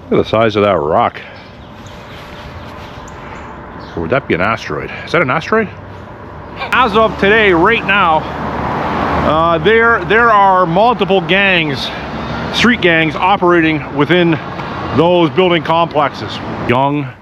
Look at the size of that rock. Or would that be an asteroid? Is that an asteroid? As of today, right now, there are multiple gangs, street gangs, operating within those building complexes. Young,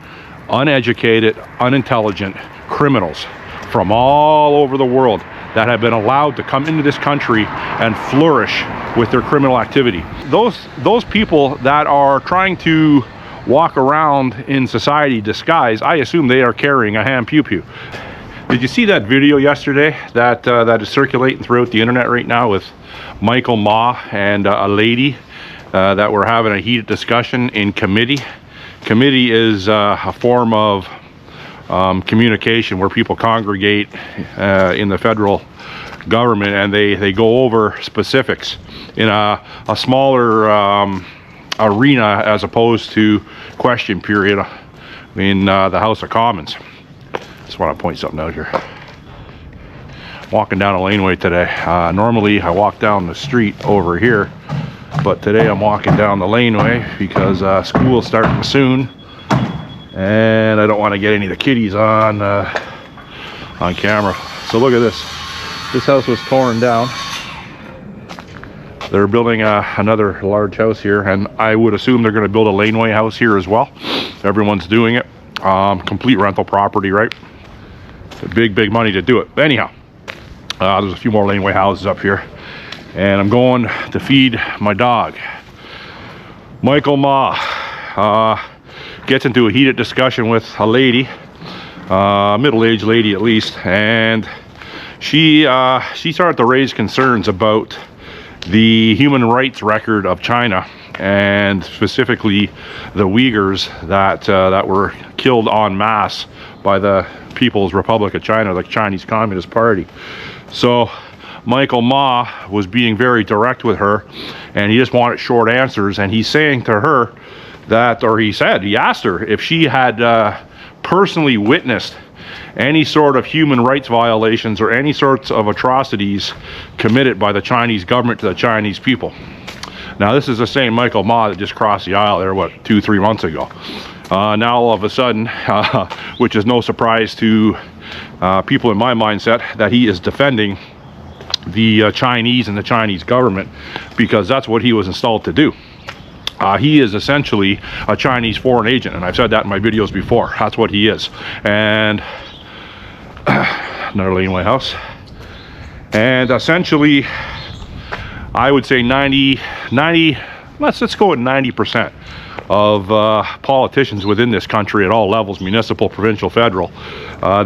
uneducated, unintelligent criminals from all over the world that have been allowed to come into this country and flourish with their criminal activity. Those people that are trying to walk around in society disguised, I assume they are carrying a ham pew pew. Did you see that video yesterday that is circulating throughout the internet right now with Michael Ma and a lady that were having a heated discussion in committee? Committee is a form of communication where people congregate in the federal government, and they go over specifics in a smaller arena as opposed to question period in the House of Commons. Just want to point something out here. Walking down a laneway today. Normally I walk down the street over here, but today I'm walking down the laneway because school's starting soon, and I don't want to get any of the kiddies on camera. So look at this. This house was torn down. They're building another large house here, and I would assume they're going to build a laneway house here as well. Everyone's doing it. Complete rental property, right? Big money to do it. But anyhow, there's a few more laneway houses up here, and I'm going to feed my dog. Michael Ma gets into a heated discussion with a lady, middle-aged lady at least, and she started to raise concerns about the human rights record of China, and specifically the Uyghurs that were killed en masse by the People's Republic of China, the Chinese Communist Party. So Michael Ma was being very direct with her, and he just wanted short answers, and he's saying to her that, or he asked her if she had personally witnessed any sort of human rights violations or any sorts of atrocities committed by the Chinese government to the Chinese people. Now, this is the same Michael Ma that just crossed the aisle there, what, 2-3 months ago. Now all of a sudden, which is no surprise to people in my mindset, that he is defending the Chinese and the Chinese government, because that's what he was installed to do. He is essentially a Chinese foreign agent, and I've said that in my videos before. That's what he is. And another laneway house. And essentially, I would say 90, let's go with 90% of politicians within this country at all levels, municipal, provincial, federal,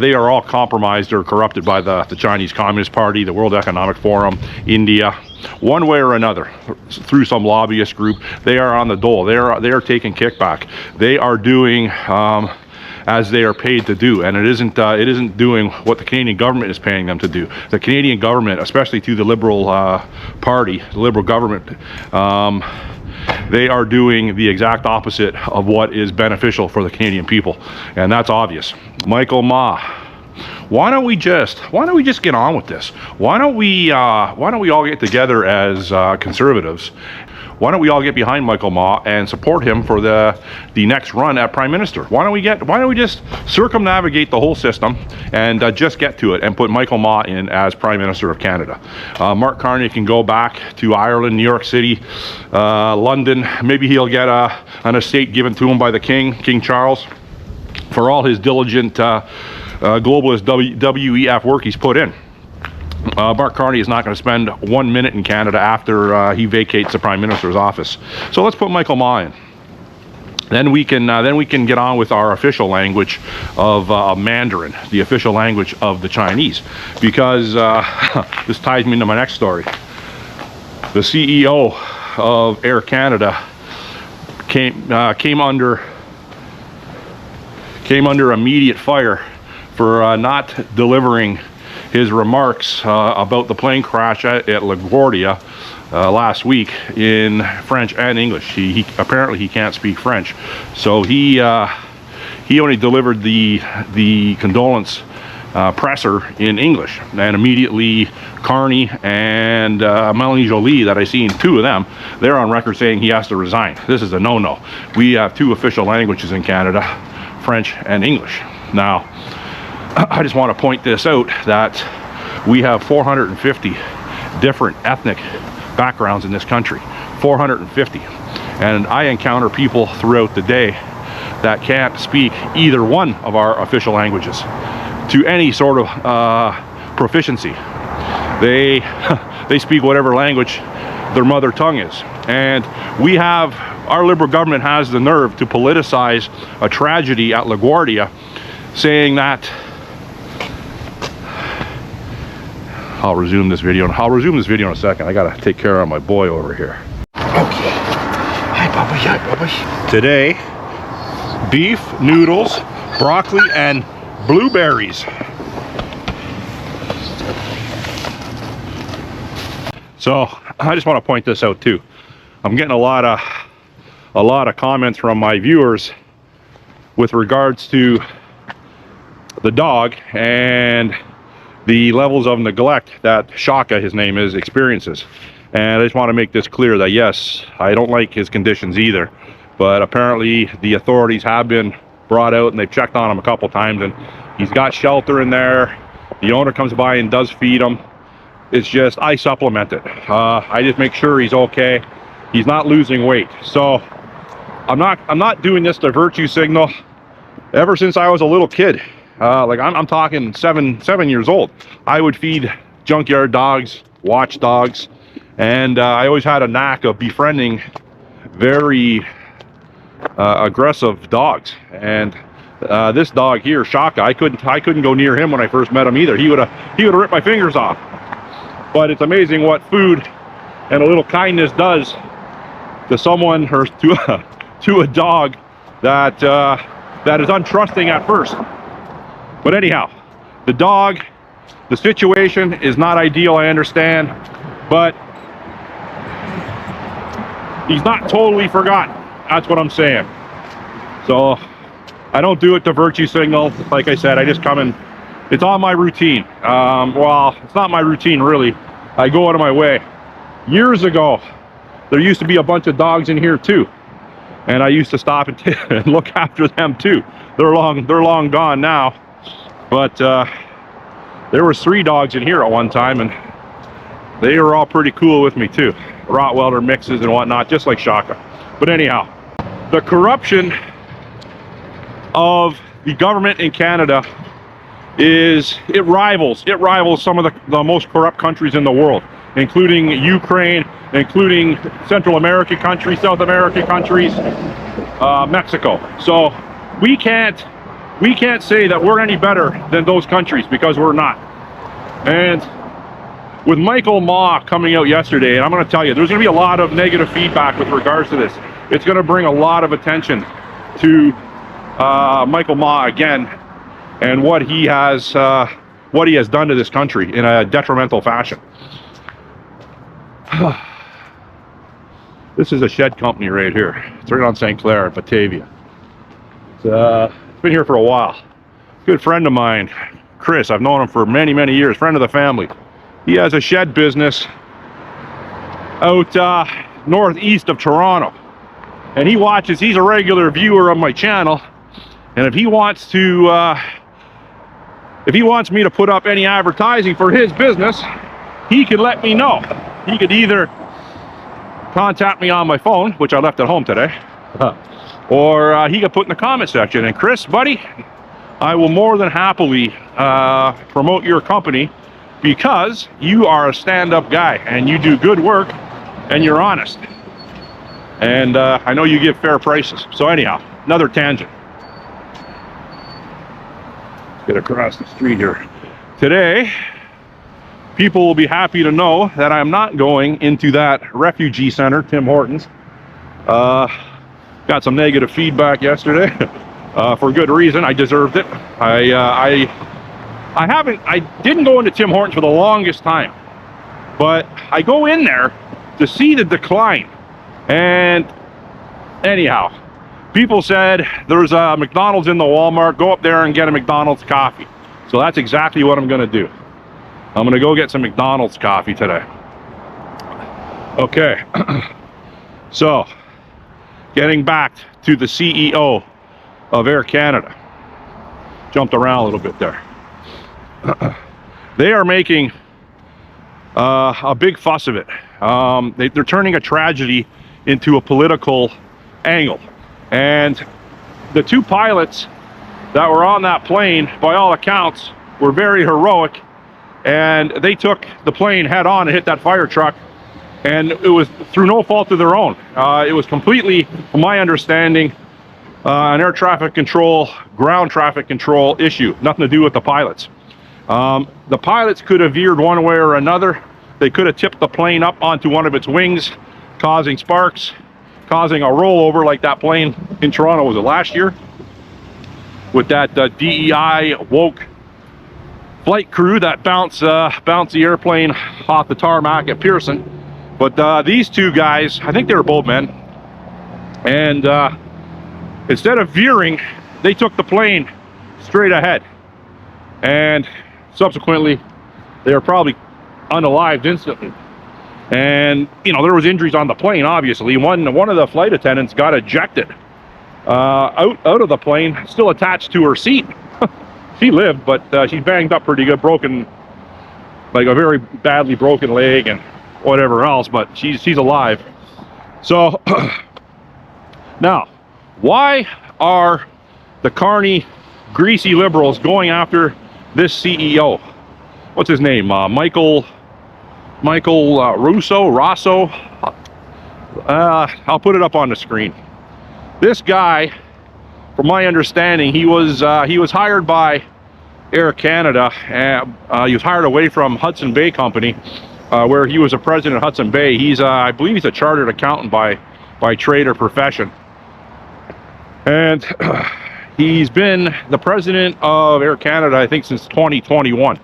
they are all compromised or corrupted by the Chinese Communist Party, the World Economic Forum, India, one way or another, through some lobbyist group. They are on the dole. They are taking kickback. They are doing as they are paid to do, and it isn't doing what the Canadian government is paying them to do. The Canadian government, especially through the Liberal Party, the Liberal government, they are doing the exact opposite of what is beneficial for the Canadian people, and that's obvious. Michael Ma, why don't we just get on with this? Why don't we all get together as conservatives? Why don't we all get behind Michael Ma and support him for the next run at Prime Minister? Why don't we just circumnavigate the whole system and just get to it and put Michael Ma in as Prime Minister of Canada? Mark Carney can go back to Ireland, New York City, London. Maybe he'll get an estate given to him by the King Charles, for all his diligent globalist WEF work he's put in. Mark Carney is not going to spend 1 minute in Canada after he vacates the Prime Minister's office. So let's put Michael Ma in. Then we can get on with our official language of Mandarin, the official language of the Chinese, because this ties me into my next story. The CEO of Air Canada came under immediate fire for not delivering his remarks about the plane crash at LaGuardia last week in French and English. He apparently can't speak French, so he only delivered the condolence presser in English. And immediately Carney and Melanie Jolie, that I seen, two of them, they're on record saying he has to resign. This is a no-no. We have two official languages in Canada, French and English. Now, I just want to point this out, that we have 450 different ethnic backgrounds in this country. 450. And I encounter people throughout the day that can't speak either one of our official languages to any sort of proficiency. They speak whatever language their mother tongue is. And our Liberal government has the nerve to politicize a tragedy at LaGuardia, saying that I'll resume this video in a second. I gotta take care of my boy over here. Okay. Hi, Bubba. Hi, Bubba. Today, beef, noodles, broccoli, and blueberries. So I just want to point this out too. I'm getting a lot of comments from my viewers with regards to the dog and the levels of neglect that Shaka, his name is, experiences. And I just want to make this clear that yes, I don't like his conditions either, but apparently the authorities have been brought out and they've checked on him a couple times, and he's got shelter in there. The owner comes by and does feed him. It's just, I supplement it. I just make sure he's okay. He's not losing weight. So I'm not doing this to virtue signal. Ever since I was a little kid, like I'm talking seven years old, I would feed junkyard dogs, watch dogs, and I always had a knack of befriending very aggressive dogs. And this dog here, Shaka, I couldn't go near him when I first met him either. He would have ripped my fingers off. But it's amazing what food and a little kindness does to someone, or to a dog that is untrusting at first. But anyhow, the dog, the situation is not ideal, I understand, but he's not totally forgotten. That's what I'm saying. So I don't do it to virtue signal. Like I said, I just come in. It's on my routine. Well, it's not my routine really. I go out of my way. Years ago, there used to be a bunch of dogs in here too, and I used to stop and look after them too. They're long gone now, but there was 3 dogs in here at one time, and they were all pretty cool with me too. Rottweiler mixes and whatnot, just like Shaka. But anyhow, the corruption of the government in Canada it rivals some of the most corrupt countries in the world, including Ukraine, including Central American countries, South American countries, Mexico. So we can't say that we're any better than those countries, because we're not. And with Michael Ma coming out yesterday, and I'm going to tell you, there's going to be a lot of negative feedback with regards to this. It's going to bring a lot of attention to Michael Ma again, and what he has done to this country in a detrimental fashion. This is a shed company right here. It's right on St. Clair in Batavia. It's been here for a while. Good friend of mine, Chris. I've known him for many years. Friend of the family. He has a shed business out northeast of Toronto, and he watches. He's a regular viewer of my channel, and if he wants me to put up any advertising for his business, he can let me know. He could either contact me on my phone, which I left at home today, or he could put in the comment section. And Chris, buddy, I will more than happily promote your company, because you are a stand-up guy and you do good work and you're honest. And I know you give fair prices. So anyhow, another tangent. Get across the street here. Today, people will be happy to know that I'm not going into that refugee center, Tim Hortons. Got some negative feedback yesterday, for good reason. I deserved it. I didn't go into Tim Hortons for the longest time, but I go in there to see the decline. And anyhow, people said there's a McDonald's in the Walmart. Go up there and get a McDonald's coffee. So that's exactly what I'm going to do. I'm going to go get some McDonald's coffee today. Okay. So, getting back to the CEO of Air Canada. Jumped around a little bit there. They are making a big fuss of it. They're turning a tragedy into a political angle. And the two pilots that were on that plane, by all accounts, were very heroic. And they took the plane head on and hit that fire truck. And it was through no fault of their own. It was completely, from my understanding, an air traffic control, ground traffic control issue. Nothing to do with the pilots. The pilots could have veered one way or another. They could have tipped the plane up onto one of its wings, causing sparks, causing a rollover like that plane in Toronto, was it last year? With that DEI woke flight crew that bounced the airplane off the tarmac at Pearson. But these two guys, I think they were both men, and instead of veering, they took the plane straight ahead. And subsequently, they were probably unalived instantly. And, you know, there was injuries on the plane, obviously. One of the flight attendants got ejected out of the plane, still attached to her seat. She lived, but she's banged up pretty good, broken, like a very badly broken leg and whatever else, but she's alive. So, now, why are the carny, greasy liberals going after this CEO? What's his name? Michael Rosso. I'll put it up on the screen. This guy, from my understanding, he was hired by Air Canada. He was hired away from Hudson Bay Company, where he was a president of Hudson Bay. He's I believe he's a chartered accountant by trade or profession. And he's been the president of Air Canada, I think, since 2021.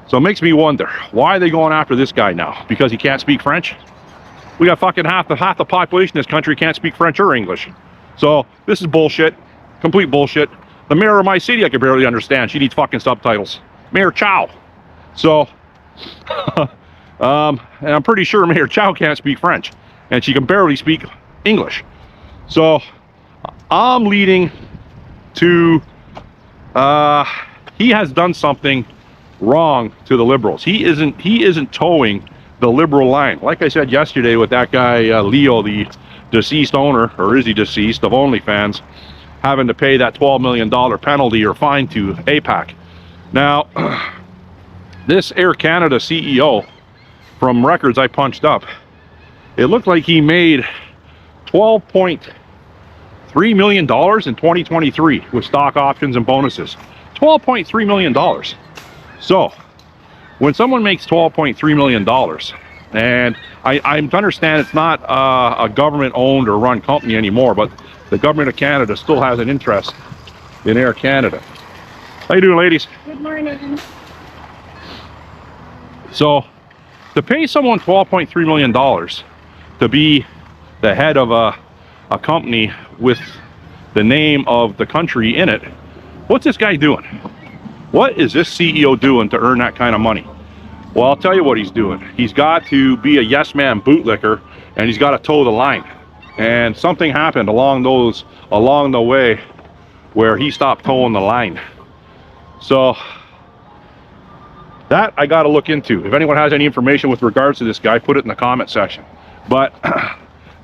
So it makes me wonder, why are they going after this guy now? Because he can't speak French? We got fucking half the population in this country can't speak French or English. So this is bullshit, complete bullshit. The mayor of my city I can barely understand. She needs fucking subtitles. Mayor Chow. So, and I'm pretty sure Mayor Chow can't speak French, and she can barely speak English. So I'm leading to he has done something wrong to the liberals. He isn't towing the liberal line. Like I said yesterday with that guy Leo, the deceased owner, or is he deceased, of OnlyFans, having to pay that $12 million penalty or fine to APAC. Now, this Air Canada CEO, from records I punched up, it looked like he made $12.3 million in 2023 with stock options and bonuses. $12.3 million. So, when someone makes $12.3 million, and I'm to understand it's not a government-owned or run company anymore, but the government of Canada still has an interest in Air Canada. How you doing, ladies? Good morning. So, to pay someone $12.3 million to be the head of a company with the name of the country in it, what's this guy doing? What is this CEO doing to earn that kind of money? Well, I'll tell you what he's doing. He's got to be a yes man bootlicker, and he's got to toe the line. And something happened along the way where he stopped towing the line. So that I got to look into. If anyone has any information with regards to this guy, put it in the comment section. But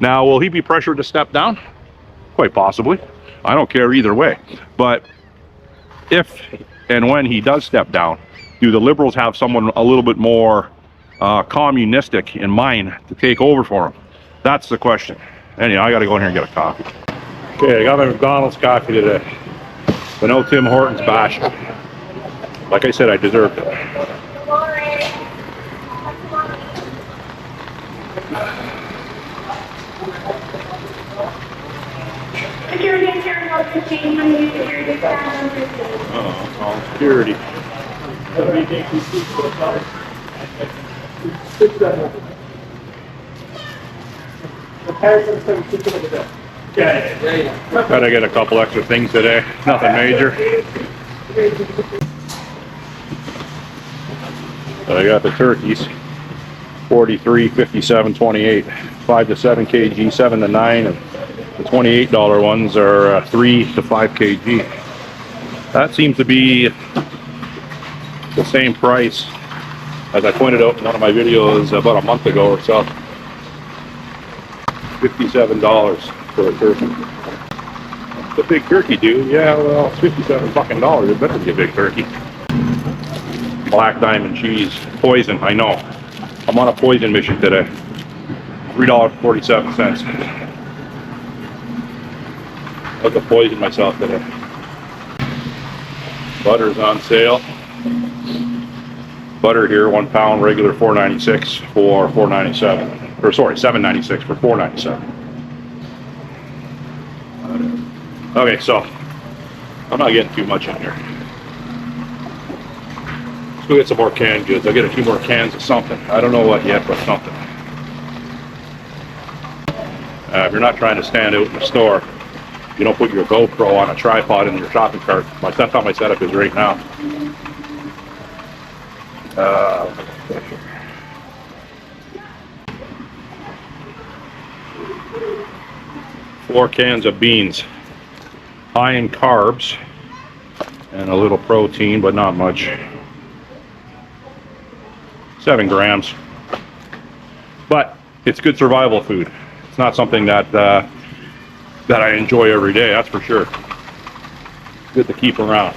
now, will he be pressured to step down? Quite possibly. I don't care either way. But if and when he does step down, do the liberals have someone a little bit more communistic in mind to take over for him? That's the question. Anyhow, I got to go in here and get a coffee. Okay, I got my McDonald's coffee today. But no Tim Hortons bash. Like I said, I deserved it. Security, security, Uh-oh, security. Gotta get a couple extra things today. Nothing major. So I got the turkeys, 43, 57, 28, 5 to 7 kg, 7 to 9, and the $28 ones are 3 to 5 kg. That seems to be the same price as I pointed out in one of my videos about a month ago or so. $57 for a turkey. It's a big turkey, dude. Yeah, well, it's 57 fucking dollars. It better be a big turkey. Black diamond cheese, poison. I know. I'm on a poison mission today. $3.47. I'll go poison myself today. Butter's on sale. Butter here, 1 pound, regular $4.96 for $4.97. Or sorry, $7.96 for $4.97. Okay, so I'm not getting too much in here. Let's go get some more canned goods. I'll get a few more cans of something. I don't know what yet, but something. If you're not trying to stand out in the store, you don't put your GoPro on a tripod in your shopping cart. That's how my setup is right now. 4 cans of beans, high in carbs and a little protein, but not much. 7 grams, but it's good survival food. It's not something that that I enjoy every day, that's for sure. Good to keep around.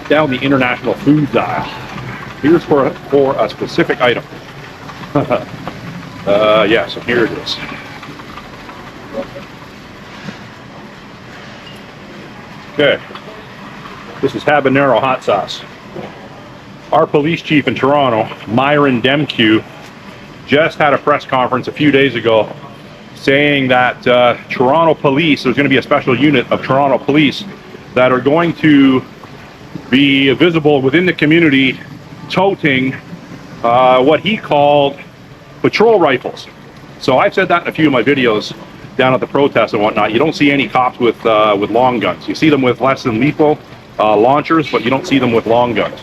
Down the international foods aisle. Here's for a specific item. Yeah, so here it is. Okay, this is habanero hot sauce. Our police chief in Toronto, Myron Demkew, just had a press conference a few days ago saying that Toronto police, there's going to be a special unit of Toronto police that are going to be visible within the community toting what he called patrol rifles. So I've said that in a few of my videos down at the protests and whatnot. You don't see any cops with long guns. You see them with less than lethal launchers, but you don't see them with long guns.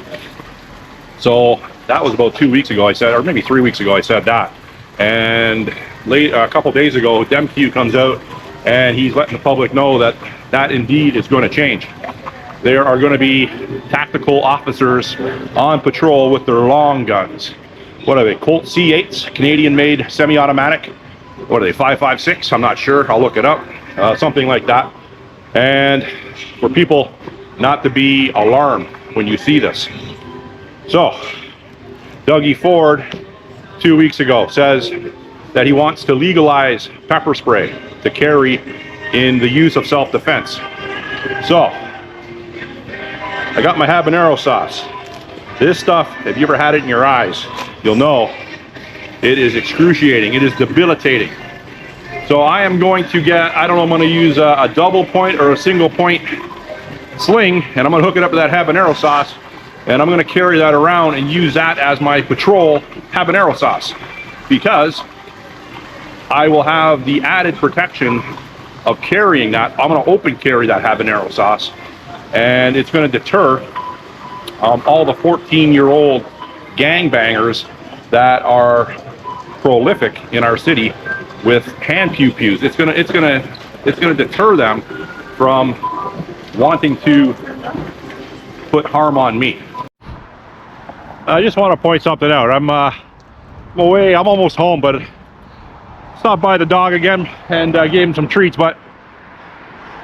So that was about 2 weeks ago I said, or maybe 3 weeks ago I said that. And a couple days ago, Demkew comes out and he's letting the public know that that indeed is going to change. There are going to be tactical officers on patrol with their long guns. What are they? Colt C8s, Canadian-made semi-automatic. What are they? 5.56? I'm not sure. I'll look it up. Something like that. And for people not to be alarmed when you see this. So, Dougie Ford, 2 weeks ago, says that he wants to legalize pepper spray to carry in the use of self-defense. So, I got my habanero sauce. This stuff, if you ever had it in your eyes, you'll know it is excruciating. It is debilitating. So I am going to get, I don't know, I'm going to use a double point or a single point sling, and I'm going to hook it up to that habanero sauce, and I'm going to carry that around and use that as my patrol habanero sauce, because I will have the added protection of carrying that. I'm going to open carry that habanero sauce, and it's going to deter all the 14-year-old gangbangers that are prolific in our city with hand pew-pews. It's gonna deter them from wanting to put harm on me. I just want to point something out. I'm away. I'm almost home, but stopped by the dog again and gave him some treats. But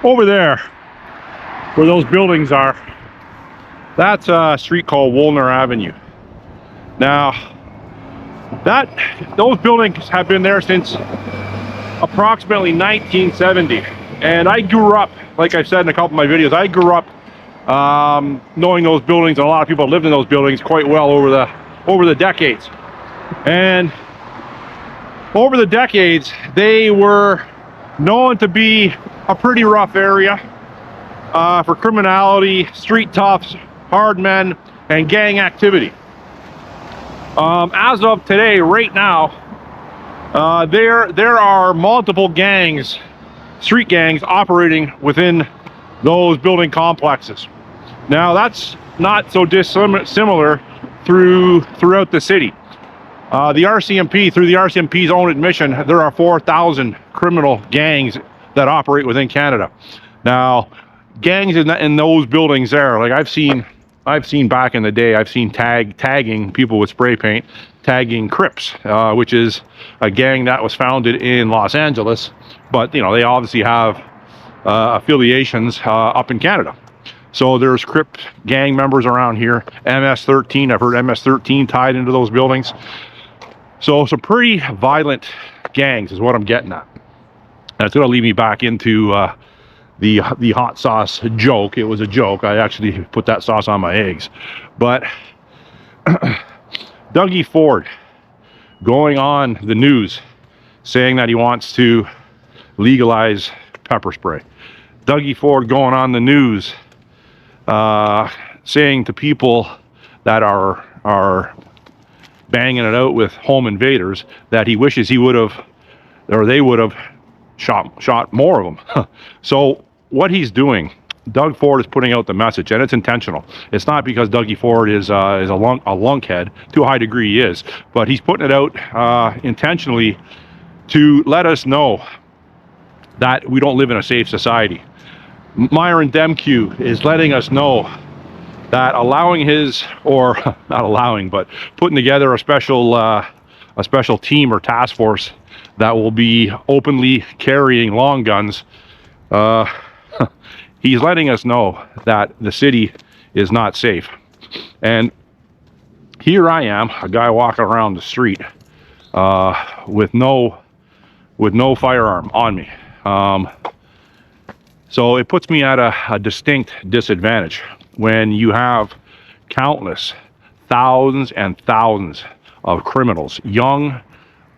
over there, where those buildings are, that's a street called Woolner Avenue. Now, those buildings have been there since approximately 1970, and I grew up, like I've said in a couple of my videos, I grew up knowing those buildings, and a lot of people lived in those buildings quite well over the decades. And over the decades, they were known to be a pretty rough area for criminality, street toughs, hard men, and gang activity. As of today, right now, there are multiple gangs, street gangs, operating within those building complexes. Now that's not so dissimilar throughout the city. The RCMP, through the RCMP's own admission, there are 4,000 criminal gangs that operate within Canada. Now, gangs in those buildings there, like I've seen back in the day, I've seen tagging people with spray paint, tagging Crips, which is a gang that was founded in Los Angeles, but you know, they obviously have affiliations up in Canada. So there's Crip gang members around here. MS-13, I've heard MS-13 tied into those buildings. So some pretty violent gangs is what I'm getting at. That's going to lead me back into the hot sauce joke. It was a joke. I actually put that sauce on my eggs. But Dougie Ford going on the news saying that he wants to legalize pepper spray. Dougie Ford going on the news saying to people that are banging it out with home invaders that he wishes he would have, or they would have shot more of them. So what he's doing, Doug Ford is putting out the message, and it's intentional. It's not because Dougie Ford is a lunkhead. To a high degree he is, but he's putting it out intentionally to let us know that we don't live in a safe society. Myron Demkew is letting us know that allowing his, or not allowing, but putting together a special team or task force that will be openly carrying long guns, he's letting us know that the city is not safe. And here I am, a guy walking around the street with no firearm on me. So it puts me at a distinct disadvantage when you have countless thousands and thousands of criminals, young,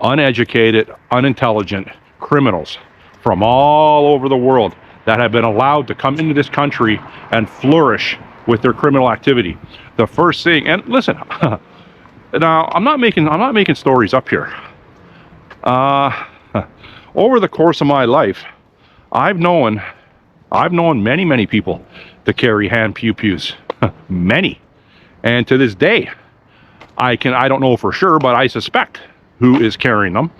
uneducated, unintelligent criminals from all over the world that have been allowed to come into this country and flourish with their criminal activity. The first thing, and listen, now I'm not making stories up here. Over the course of my life, I've known many people to carry hand pew-pews. Many. And to this day, I don't know for sure, but I suspect who is carrying them.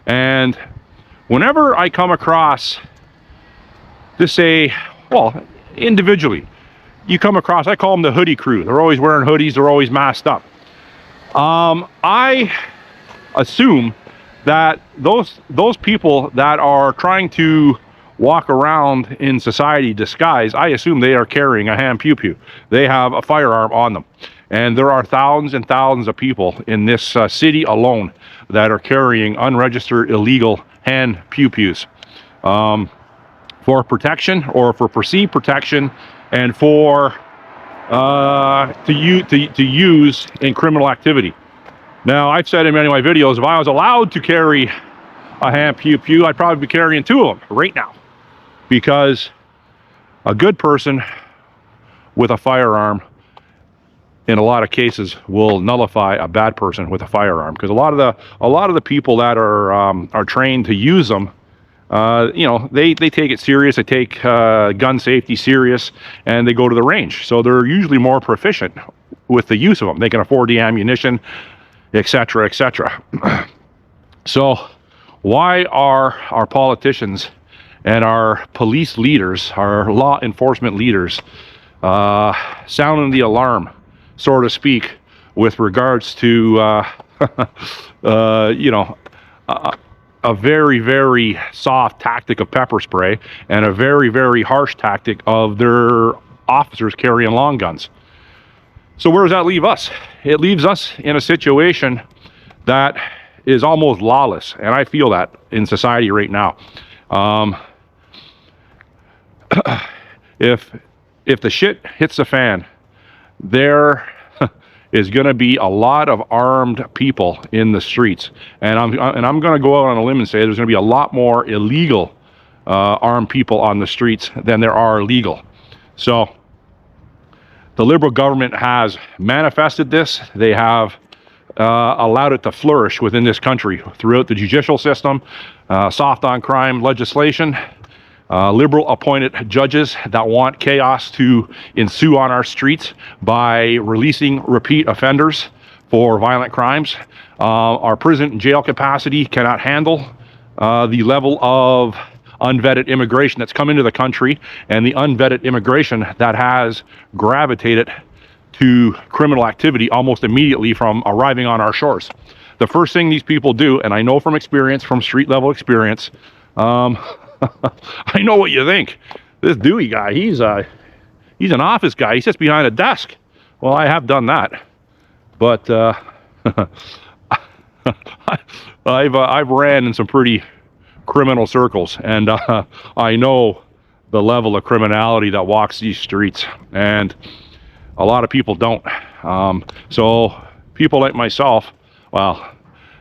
And whenever I come across, just say, well, individually, you come across, I call them the hoodie crew. They're always wearing hoodies, they're always masked up. I assume that those people that are trying to walk around in society disguised, I assume they are carrying a hand pew-pew. They have a firearm on them. And there are thousands and thousands of people in this city alone that are carrying unregistered illegal hand pew-pews for protection, or for perceived protection, and for to use in criminal activity. Now, I've said in many of my videos, if I was allowed to carry a hand pew-pew, I'd probably be carrying two of them right now. Because a good person with a firearm, in a lot of cases, will nullify a bad person with a firearm. Because a lot of the people that are trained to use them, you know, they take it serious. They take gun safety serious, and they go to the range. So they're usually more proficient with the use of them. They can afford the ammunition, etc., etc. So why are our politicians and our police leaders, our law enforcement leaders, sounding the alarm, so to speak, with regards to you know, a very, very soft tactic of pepper spray, and a very, very harsh tactic of their officers carrying long guns? So where does that leave us? It leaves us in a situation that is almost lawless, and I feel that in society right now. If the shit hits the fan, there is going to be a lot of armed people in the streets, and I'm going to go out on a limb and say there's going to be a lot more illegal armed people on the streets than there are legal. So the Liberal government has manifested this. They have allowed it to flourish within this country throughout the judicial system, soft on crime legislation, liberal appointed judges that want chaos to ensue on our streets by releasing repeat offenders for violent crimes. Our prison and jail capacity cannot handle the level of unvetted immigration that's come into the country, and the unvetted immigration that has gravitated to criminal activity almost immediately from arriving on our shores. The first thing these people do, and I know from experience, from street level experience, I know what you think. This Dewey guy, he's an office guy. He sits behind a desk. Well, I have done that, but I've ran in some pretty criminal circles, and I know the level of criminality that walks these streets, and a lot of people don't. So people like myself, well,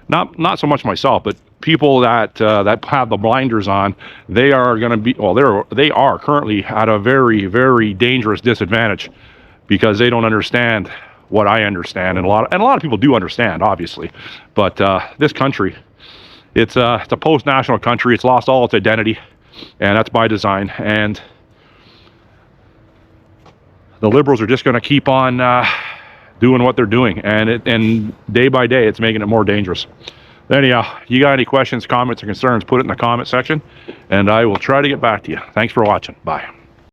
not so much myself, but people that that have the blinders on, they are going to be, well, they are currently at a very, very dangerous disadvantage because they don't understand what I understand, and a lot of people do understand, obviously, but this country, it's a post-national country. It's lost all its identity, and that's by design. And the liberals are just going to keep on doing what they're doing, and day by day, it's making it more dangerous. Anyhow, you got any questions, comments, or concerns, put it in the comment section, and I will try to get back to you. Thanks for watching. Bye.